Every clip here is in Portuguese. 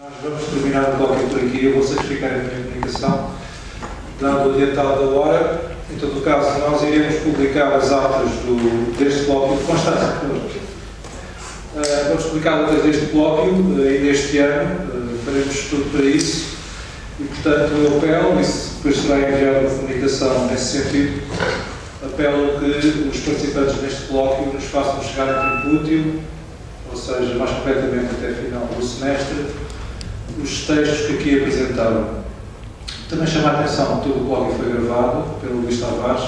Nós vamos terminar o colóquio por aqui. Eu vou sacrificar a minha comunicação, dando adiantado a hora. Em todo o caso, nós iremos publicar as atas deste colóquio de Constância. Vamos publicar as atas deste colóquio ainda este ano. Faremos tudo para isso. E, portanto, eu apelo, e depois será enviada uma comunicação nesse sentido, apelo que os participantes deste colóquio nos façam chegar a tempo útil, ou seja, mais concretamente até final do semestre, os textos que aqui apresentaram. Também chama a atenção que todo o colóquio foi gravado pelo Luís Tavares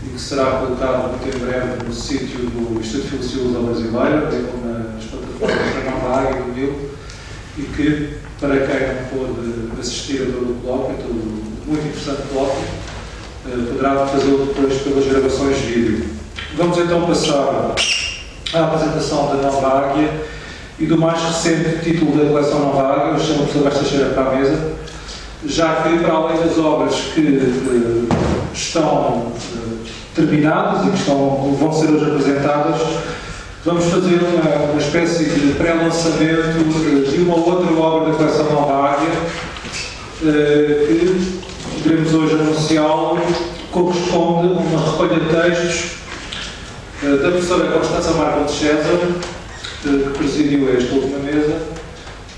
e que será colocado muito em breve no sítio do Instituto de Filosofia Brasileira, bem como nas plataformas da Nova Águia e do Mil, e que, para quem não pôde assistir a todo o colóquio, todo muito interessante colóquio, poderá fazê-lo depois pelas gravações de vídeo. Vamos então passar à apresentação da Nova Águia e do mais recente título da coleção Nova Águia, eu chamo o professor Bastos Teixeira para a mesa, já que, para além das obras que estão terminadas e que vão ser hoje apresentadas, vamos fazer uma espécie de pré-lançamento de uma outra obra da coleção Nova Águia, que poderemos hoje anunciá-lo, corresponde a uma recolha de textos da professora Constança Marco de César, que presidiu esta última mesa,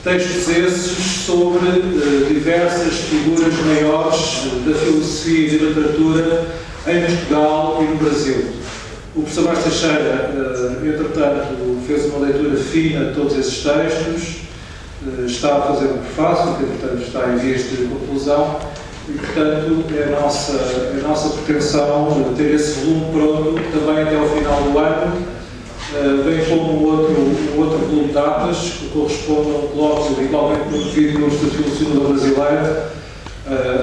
textos esses sobre diversas figuras maiores da filosofia e da literatura em Portugal e no Brasil. O professor Bastos Teixeira, entretanto, fez uma leitura fina de todos esses textos, está a fazer um prefácio, que, portanto, está em vias de conclusão, e, portanto, é a nossa pretensão ter esse volume pronto também até ao final do ano, bem como um outro volume de datas que corresponde a um colóquio igualmente promovido pelo Instituto de Filosofia Brasileira,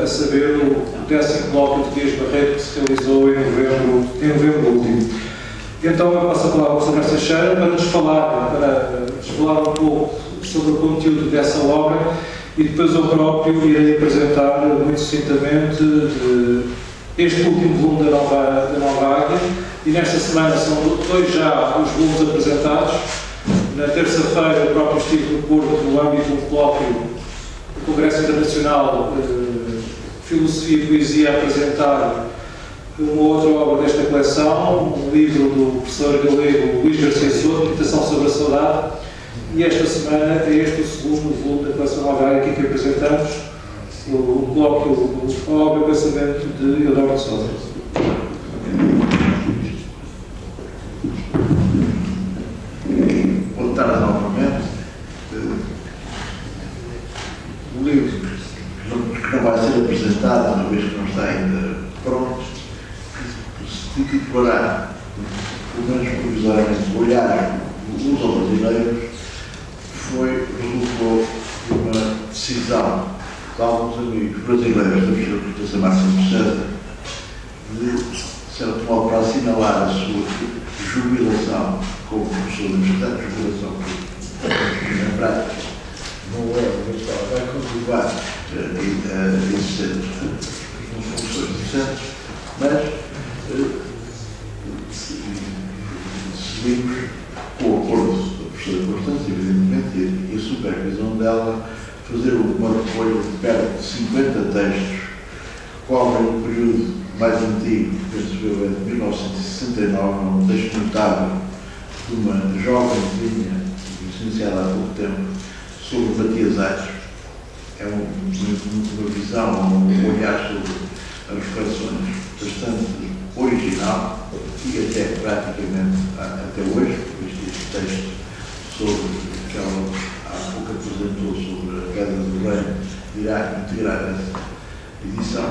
a saber o 10º colóquio de Dias Barreto, que se realizou em novembro último. Então eu passo a palavra ao professor Bastos Teixeira para nos falar um pouco sobre o conteúdo dessa obra e depois eu próprio irei apresentar muito sucintamente este último volume da Nova Águia. E nesta semana são dois já os volumes apresentados. Na terça-feira, o próprio estive no Porto, no âmbito de um colóquio do Congresso Internacional Filosofia e Poesia, a apresentar uma outra obra desta coleção, um livro do professor galego Luís Garcia Souto, Meditação sobre a Saudade. E esta semana é este o segundo volume da coleção Nova Águia que apresentamos, o colóquio, a obra Pensamento de Eudório de Sousa. Boa tarde novamente. O livro que não vai ser apresentado, uma vez que não está ainda pronto, se titulará, pelo menos provisoriamente, Olhar uns aos brasileiros, resultou de uma decisão de alguns amigos brasileiros da professora Constança Marco de César de certo modo para assinalar a sua jubilação como professor universitário, jubilação na prática não é universal, vai continuar a existir nas funções docentes, mas seguimos com o acordo da professora Constança, evidentemente, e a supervisão dela, fazer uma recolha de perto de 50 textos, cobrem um período mais antigo, penso eu, é de 1969, um texto notável de uma jovenzinha, licenciada há pouco tempo, sobre Matias Aires. É uma visão, um olhar sobre as reflexões bastante original e até praticamente até hoje, porque este texto sobre que ela há pouco apresentou sobre a queda do reino irá integrar essa edição,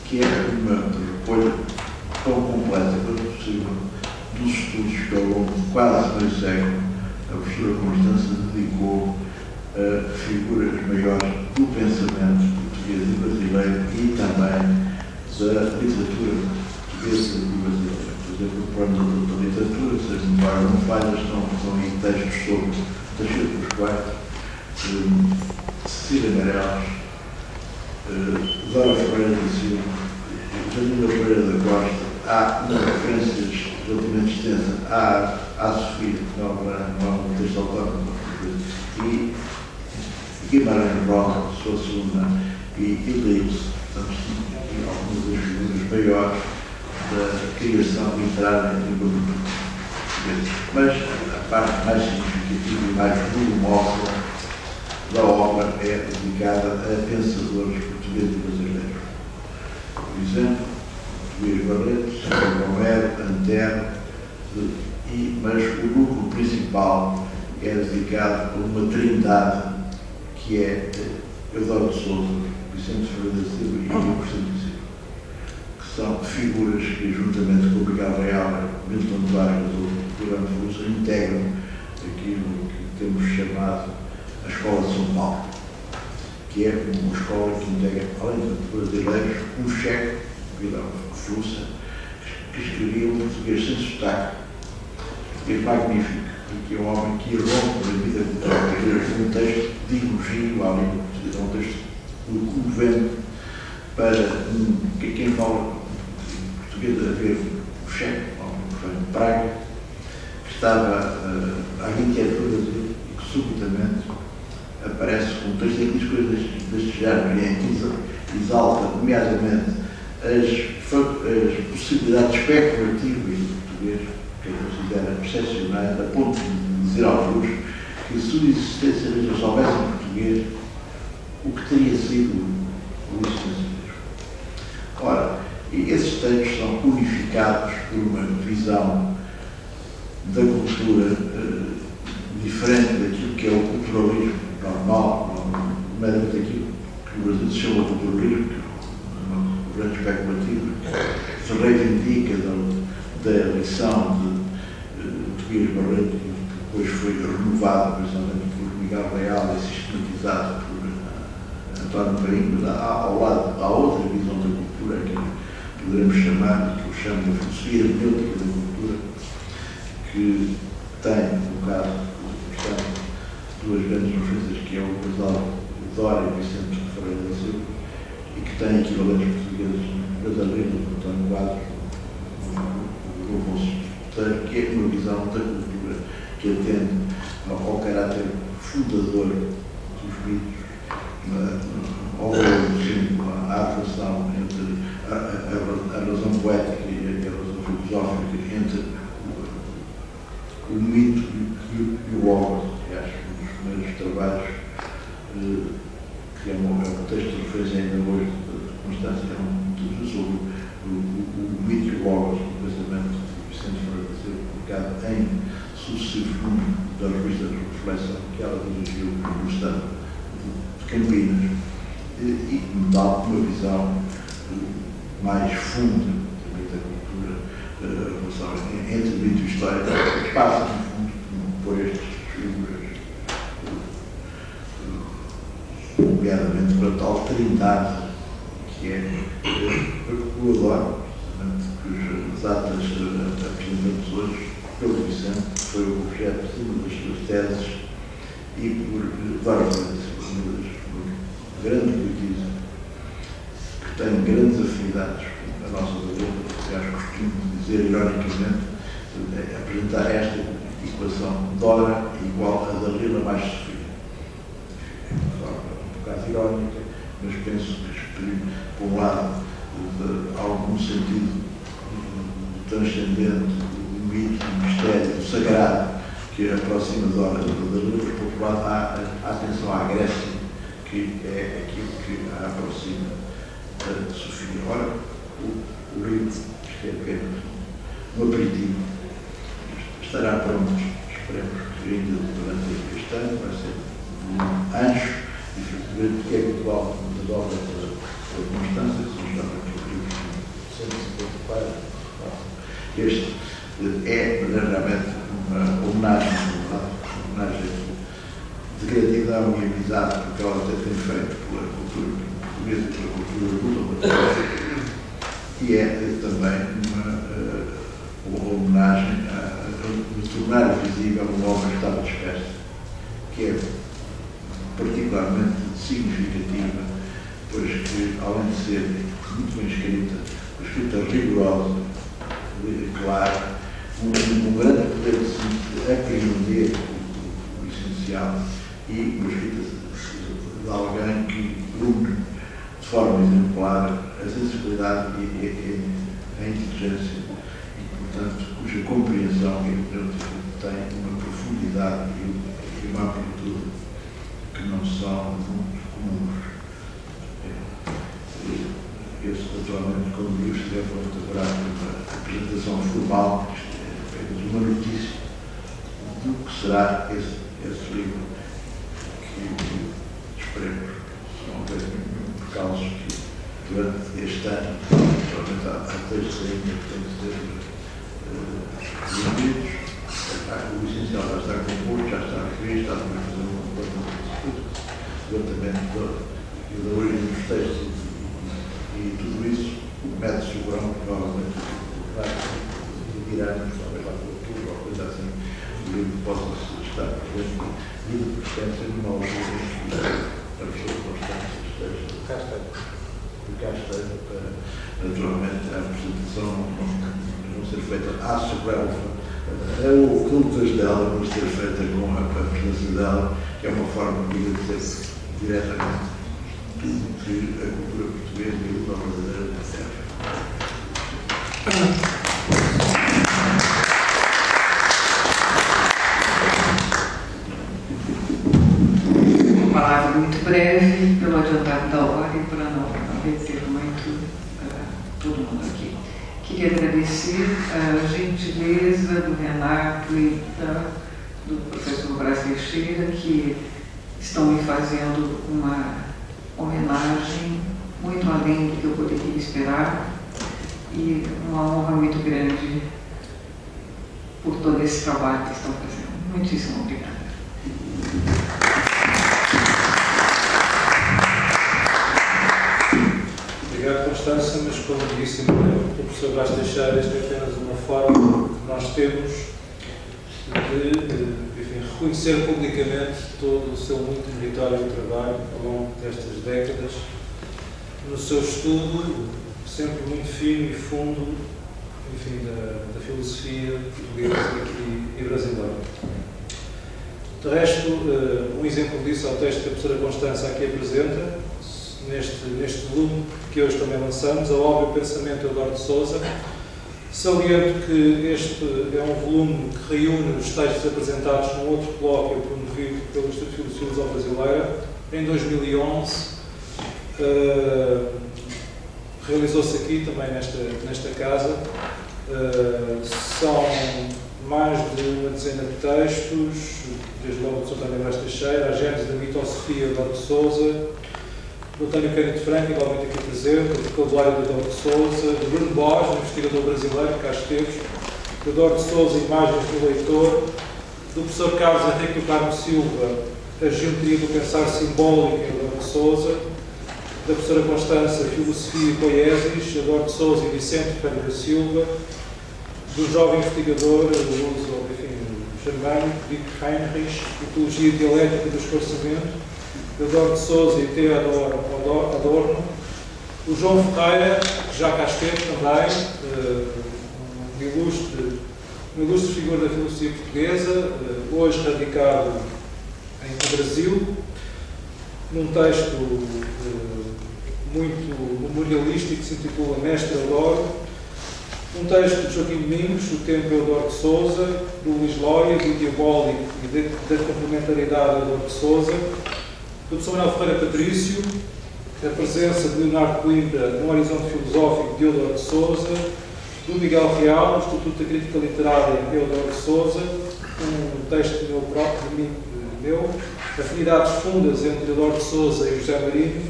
que é uma recolha tão completa quanto possível dos estudos que ao longo de quase meio século a professora Constança dedicou a figuras maiores do pensamento português e brasileiro e também da literatura portuguesa e brasileira. Por exemplo, o plano da literatura, se as memórias não falhas, estão aí textos sobre Teixeira dos Quatro, Cecília Meirelles, Dora Ferreira da Silva, Janina Pereira da Costa. Há uma referência relativamente extensa à Sofia, não há um texto autónomo, e Guimarães Rosa, Sua Suna e Eclipse, portanto, algumas das figuras maiores da criação literária em língua portuguesa. Mas a parte mais significativa e mais volumosa da obra é dedicada a pensadores portugueses e brasileiros. Por exemplo, Luís Barreto, Sérgio Romero, Antero, mas o núcleo principal é dedicado a uma trindade que é Eudório de Souza, Vicente Ferreira da Silva e Constantino Silva, que são figuras que, juntamente com o Miguel Real, Milton Vargas ou Durante Lúcia, integram aquilo que temos chamado a Escola de São Paulo, que é uma escola que integra, além de brasileiros, um chefe, Vidal Frussa, que escrevia um português sem sotaque, português magnífico, e que é um homem que irrompe na vida cultural, um texto de elogio à língua portuguesa, um texto comovente para quem fala português a ver o chefe, um homem que vem de Praga, que estava há 20 anos no Brasil e que subitamente aparece com um texto que diz coisas deste género e que exalta, nomeadamente, as possibilidades especulativas do português, que eu considero excepcionais, a ponto de dizer aos outros que se sua existência eles soubessem português, o que teria sido o licenciamento. Ora, esses textos são unificados por uma visão da cultura diferente daquilo que é o culturalismo normal, nomeadamente aquilo que o Brasil se chama culturalismo, que é uma grande especulativa, se reivindica da lição de Tobias Barreto, que depois foi renovada, precisamente por Miguel Real e sistematizada por António Paim, mas há outra visão da cultura que poderemos chamar, que eu chamo de filosofia hermenêutica da cultura, que tem, no caso, duas grandes referências, que é o casal Dória e Vicente Ferreira da Silva, e que tem equivalentes portugueses brasileiros, António Quadros, o Afonso, que é uma visão da cultura que atende ao caráter fundador dos mitos, à relação entre a razão poética e a razão filosófica, entre o mito e o logos. Aliás, um dos primeiros trabalhos, que é um texto de referência ainda hoje de Constância, sobre o mito e o logos, do pensamento de Vicente Ferreira da Silva, publicado em sucessivos números da revista de reflexão que ela dirigiu no estado de Campinas, e dá uma visão mais funda também da cultura, a relação entre mito e história, que passa, no fundo, por estas figuras, nomeadamente para a tal trindade, que é o adoro, cujas atas apresentamos hoje pelo Vicente, que foi o objeto de uma das suas teses, e por várias vezes, uma grande poetisa, que tem grandes afinidades com a nossa Dalila, que acho que costumo dizer ironicamente, apresentar esta equação Dora igual a Dalila mais Sofia. É uma forma um bocado irónica, mas penso que exprime, por um lado, algum sentido transcendente, do mito, do mistério, do sagrado, que aproxima Dora da Dalila, mas por outro lado há a atenção à Grécia, que é aquilo que a aproxima da Sofia. Ora, o livro, que é apenas um aperitivo, estará pronto, esperemos que ainda durante este ano, vai ser um ancho, e que é habitual das obras da Constância, que são justamente os livros de 154. Este é verdadeiramente uma homenagem de gratidão e amizade, porque ela até tem feito pela cultura portuguesa e pela cultura russa, e é também uma homenagem de tornar visível uma obra que estava dispersa, que é particularmente significativa, pois que, além de ser muito bem escrita rigorosa, clara, um grande poder de apreender o essencial, e uma escrita de alguém que une de forma exemplar a sensibilidade e a inteligência e, portanto, cuja compreensão tem uma profundidade e uma amplitude que não são muito comuns. Esse, naturalmente, quando eu estiver muito grato da apresentação formal, é apenas uma notícia do que será esse livro, que esperemos, se não houver nenhum percalço, que durante este ano, naturalmente, há textos ainda que têm que ser desenvolvidos. O essencial já está composto, já está revisto, está também a fazer um levantamento da origem dos textos e tudo isso mete-se o grão, provavelmente, irá-nos, talvez lá pelo outubro, ou coisa assim, o livro possa estar presente e de preferência numa altura para as circunstâncias esteja. Cá esteja para, naturalmente, a apresentação não ser feita à sobrelva, ocultas dela, não ser feita com a presença dela, que é uma forma de dizer diretamente tudo que a cultura portuguesa e a língua brasileira serve. Uma palavra muito breve, pelo adiantado da hora e para não reter muito todo mundo aqui. Queria agradecer a gentileza do Renato e do professor Brás Teixeira, que estão me fazendo uma homenagem muito além do que eu poderia esperar e uma honra muito grande por todo esse trabalho que estão fazendo. Muitíssimo obrigada. Obrigado, Constância, mas como disse o professor Brás Teixeira, esta é apenas uma forma que nós temos de reconhecer publicamente todo o seu muito meritório trabalho ao longo destas décadas, no seu estudo, sempre muito fino e fundo, enfim, da filosofia portuguesa e brasileira. De resto, um exemplo disso é o texto que a professora Constância aqui apresenta, neste volume que hoje também lançamos, a obra e o pensamento de Eduardo de Sousa. Saliento que este é um volume que reúne os textos apresentados num outro colóquio promovido pelo Instituto de Filosofia Brasileira em 2011. Realizou-se aqui também nesta casa. São mais de uma dezena de textos, desde logo de Sr. António Brás Teixeira, a gênese da mitosofia de Eduardo de Sousa, do António Cândido Franco, igualmente aqui presente, do vocabulário de Eduardo de Sousa, do Bruno Borges, um investigador brasileiro, cá esteve, do Eduardo de Sousa, Imagens do Leitor, do professor Carlos Henrique do Carmo Silva, a Geometria do Pensar Simbólico, em Eduardo de Sousa, da professora Constância, Filosofia e Poiesis, Eduardo de Sousa e Vicente Ferreira Silva, do jovem investigador, germânico, Dick Heinrich, Ecologia Dialética do Esclarecimento, Eduardo de Sousa e Theodor Adorno, o João Ferreira, que já cá esteve também, uma ilustre figura da filosofia portuguesa, hoje radicado no Brasil, num texto muito memorialístico que se intitula Mestre Adoro, um texto de Joaquim Domingos, O Tempo é Eduardo de Sousa, do Luís Lóia, do Diabólico e da complementaridade de Eduardo de Sousa, do professor Manuel Ferreira Patrício, a presença de Leonardo Coimbra no Horizonte Filosófico de Eduardo de Sousa, do Miguel Real, no Instituto da Crítica Literária de Eduardo de Sousa, um texto meu próprio, Afinidades Fundas entre Eduardo de Sousa e José Marino,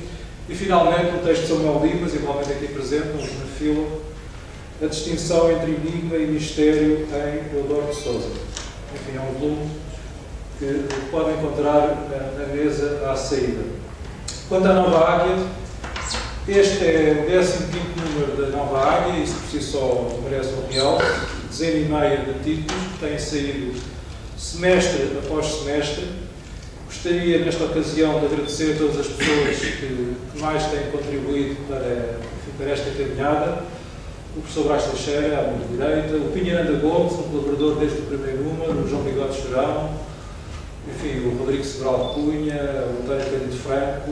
e finalmente um texto de Samuel Dimas, igualmente aqui presente, na fila, a distinção entre enigma e mistério em Eduardo de Sousa. Enfim, é um volume que podem encontrar na mesa à saída. Quanto à Nova Águia, este é o 15º número da Nova Águia, isso por si só merece um real, dezena e meia de títulos, que têm saído semestre após semestre. Gostaria, nesta ocasião, de agradecer a todas as pessoas que mais têm contribuído para esta encaminhada. O professor Brás Teixeira, à minha direita, o Pinheiranda Gomes, um colaborador desde o primeiro número, o João Bigode Chorão, enfim, o Rodrigo Sobral de Cunha, o António Cândido Franco,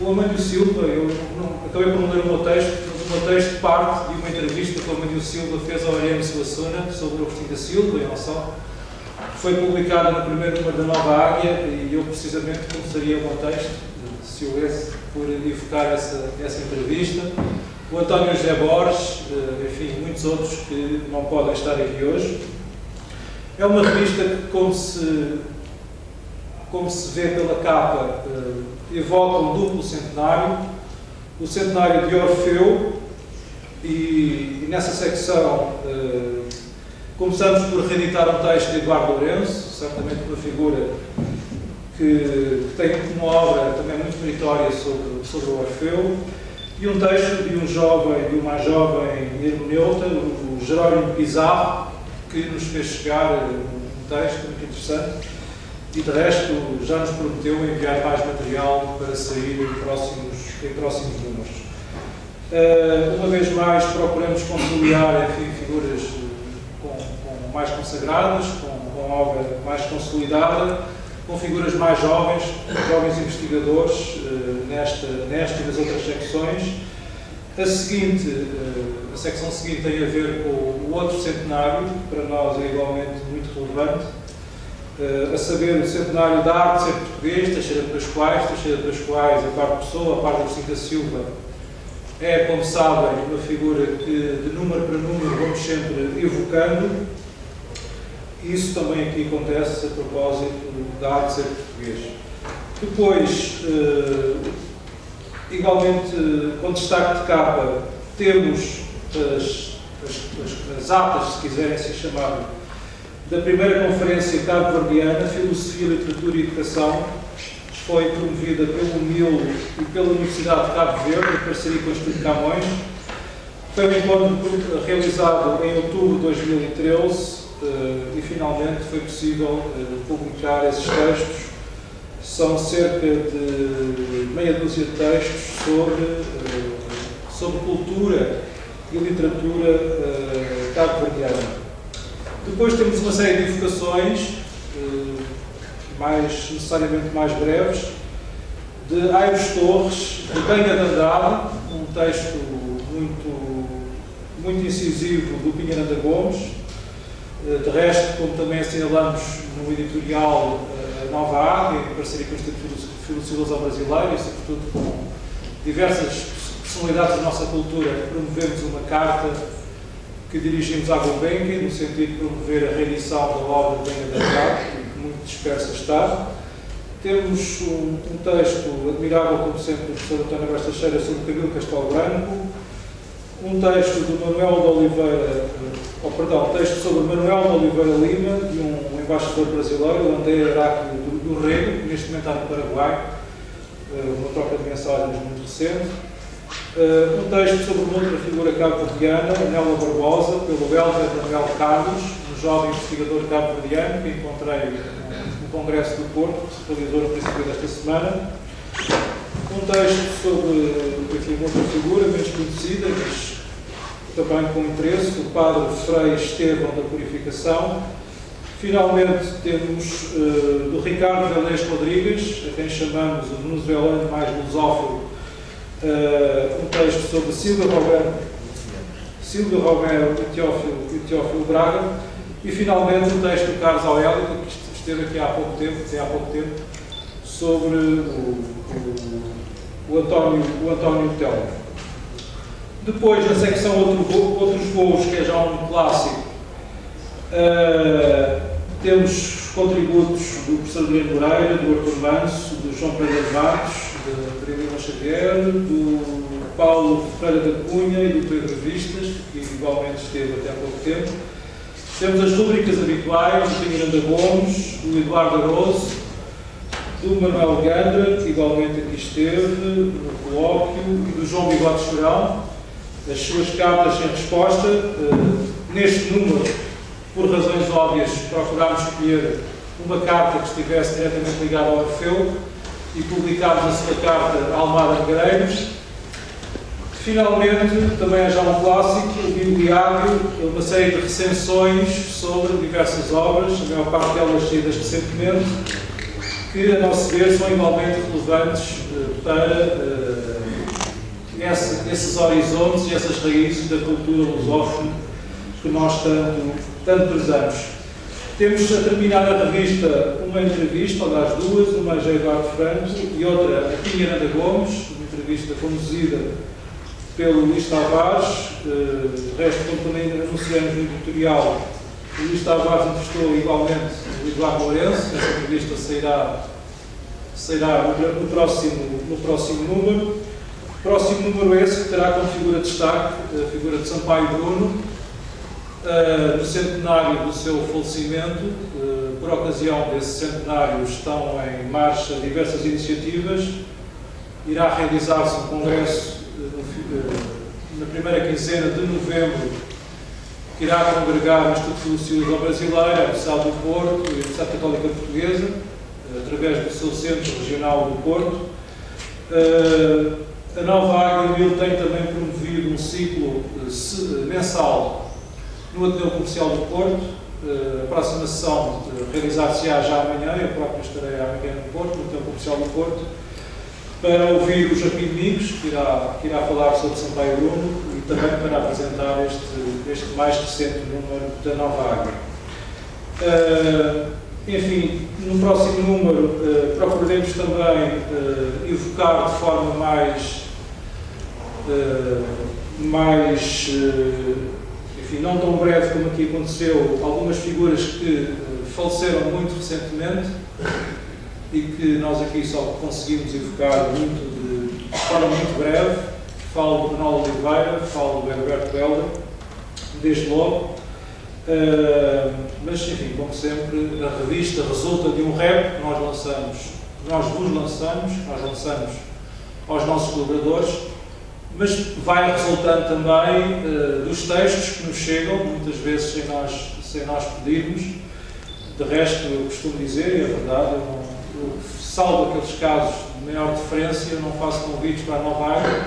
o Amândio Silva. Eu acabei por não ler o meu texto, mas o meu texto parte de uma entrevista que o Amândio Silva fez ao Ariano Suassuna sobre o Agostinho da Silva, e não só. Foi publicada no primeiro número da Nova Águia, e eu precisamente começaria o meu texto, se houvesse, por evocar essa entrevista. O António José Borges, enfim, muitos outros que não podem estar aqui hoje. É uma revista que, como se vê pela capa, evoca um duplo centenário, o centenário de Orfeu, e nessa secção começamos por reeditar um texto de Eduardo Lourenço, certamente uma figura que tem uma obra também muito meritória sobre o Orfeu, e um texto de um mais jovem hermeneuta, o Jerónimo Pizarro, que nos fez chegar um texto muito interessante, e de resto já nos prometeu enviar mais material para sair em próximos números. Uma vez mais procuramos conciliar, enfim, figuras com mais consagradas, com obra mais consolidada, com figuras mais jovens investigadores, nesta e nas outras secções. A secção seguinte tem a ver com o outro centenário, que para nós é igualmente muito relevante, a saber, o centenário da arte de ser português, Teixeira de Pascoais, a par de Pessoa, a par de Agostinho da Silva, é, como sabem, uma figura que de número para número vamos sempre evocando. Isso também aqui acontece a propósito da arte de ser português. Depois, igualmente, com destaque de capa, temos as atas, se quiserem se chamar, da primeira conferência cabo-verdiana, Filosofia, Literatura e Educação, que foi promovida pelo MIL e pela Universidade de Cabo Verde, em parceria com o Instituto Camões. Foi um encontro realizado em outubro de 2013 e finalmente foi possível publicar esses textos. São cerca de meia dúzia de textos sobre cultura e literatura cabo-verdiana. Depois temos uma série de evocações, necessariamente mais breves, de Aires Torres, de Benha de Andrade, um texto muito incisivo do Pinheiranda Gomes. De resto, como também assinalamos no editorial Nova Águia, em parceria com o Instituto de Filosofia Brasileira e, sobretudo, com diversas personalidades da nossa cultura, promovemos uma carta que dirigimos à Gulbenkian, no sentido de promover a reedição da obra de Benha de Andrade, que muito dispersa está. Temos um texto admirável, como sempre, do professor António Bastos Teixeira sobre Camilo Castelo Branco, um texto do Manuel de Oliveira, texto sobre Manuel de Oliveira Lima, de um embaixador brasileiro, André Heráclio do Rego, que neste momento está no Paraguai, uma troca de mensagens muito recente. Um texto sobre uma outra figura cabo-verdiana, Anela Barbosa, pelo Helder Manuel Carlos, um jovem investigador cabo-verdiano que encontrei no Congresso do Porto, que se realizou no princípio desta semana. Um texto sobre, enfim, uma outra figura menos conhecida, mas também com interesse, o padre Frei Estevão da Purificação. Finalmente temos do Ricardo Velez Rodrigues, a quem chamamos o venezuelano mais lusófilo, um texto sobre Silvio Romero e Teófilo Braga. E finalmente um texto do Carlos Aurélio, que esteve aqui há pouco tempo, sobre o António Telmo. Depois, na secção Outros Voos, que é já um clássico, temos os contributos do professor Guilherme Moreira, do Artur Manso, do João Pedro Matos, da Maria Xavier, do Paulo Ferreira da Cunha e do Pedro Vistas, que igualmente esteve até há pouco tempo. Temos as rubricas habituais do Pinheiranda Gomes, do Eduardo Aroso, do Manuel Gandra, que igualmente aqui esteve no colóquio, e do João Bigode Chorão, as suas cartas em resposta. Neste número, por razões óbvias, procurámos escolher uma carta que estivesse diretamente ligada ao Orfeu e publicámos a sua carta a Almada Negreiros. Finalmente, também é já um clássico, o bibliário, uma série de recensões sobre diversas obras, a maior parte delas saídas recentemente, que, a nosso ver, são igualmente relevantes para esses horizontes e essas raízes da cultura lusófona que nós tanto prezamos. Temos a terminar a revista uma entrevista, aliás duas, uma a Eduardo Franco e outra a Pinha Ana Gomes, uma entrevista conduzida pelo Luís Tavares. Resto, como também anunciamos no editorial, o Luís Tavares entrevistou igualmente o Eduardo Lourenço. Essa entrevista sairá no próximo número. Próximo número esse que terá como figura de destaque a figura de Sampaio Bruno, no centenário do seu falecimento. Por ocasião desse centenário estão em marcha diversas iniciativas. Irá realizar-se um congresso na primeira quinzena de novembro, que irá congregar o Instituto de Filosofia Brasileira, a Universidade do Porto e a Universidade Católica Portuguesa, através do seu Centro Regional do Porto. A Nova Águia tem também promovido um ciclo mensal no Ateneu Comercial do Porto. A próxima sessão realizar-se-á já amanhã, eu próprio estarei amanhã no Porto, no Ateneu Comercial do Porto, para ouvir o Joaquim Domingos, que irá falar sobre Sampaio Bruno, e também para apresentar este mais recente número da Nova Águia. Enfim, no próximo número procuraremos também evocar de forma enfim, não tão breve como aqui aconteceu, algumas figuras que faleceram muito recentemente e que nós aqui só conseguimos evocar de forma muito breve. Falo do Manuel Oliveira, falo do Herberto Helder, desde logo. Mas, enfim, como sempre, a revista resulta de um rap que nós vos lançamos aos nossos colaboradores, mas vai resultando também dos textos que nos chegam, muitas vezes sem nós pedirmos. De resto, eu costumo dizer, e é verdade, eu salvo aqueles casos de maior deferência, eu não faço convites para a Nova Águia,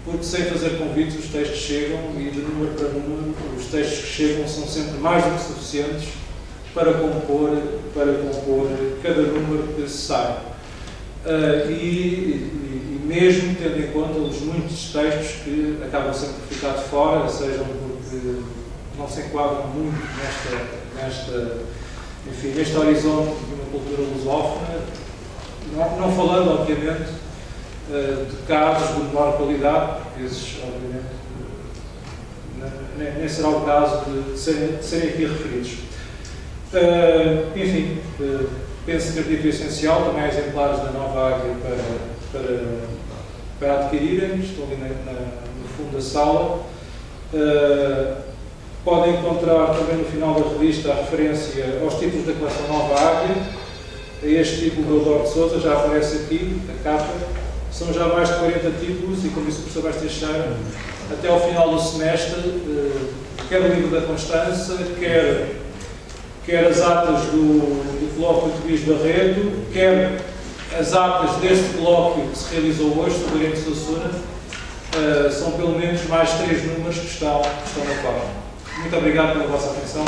porque sem fazer convites os textos chegam e de número para número os textos que chegam são sempre mais do que suficientes para compor cada número que se sai. E mesmo tendo em conta os muitos textos que acabam sempre por ficar de fora, sejam porque não se enquadram muito neste horizonte de uma cultura lusófona, não falando, obviamente, de casos de menor qualidade, porque esses, obviamente, nem será o caso de serem aqui referidos. Enfim, penso que artigo essencial, também há exemplares da Nova Águia para adquirirem, estão ali no fundo da sala. Podem encontrar também no final da revista a referência aos títulos da coleção Nova Águia. Este título do Eudoro de Sousa já aparece aqui, a capa. São já mais de 40 títulos e, como disse o professor Vaz Teixeira, até ao final do semestre, quer o livro da Constança, quer as atas do colóquio de Luís Barreto, quer as atas deste colóquio que se realizou hoje sobre o Oriente de Sassuna, são pelo menos mais 3 números que estão na forma. Muito obrigado pela vossa atenção.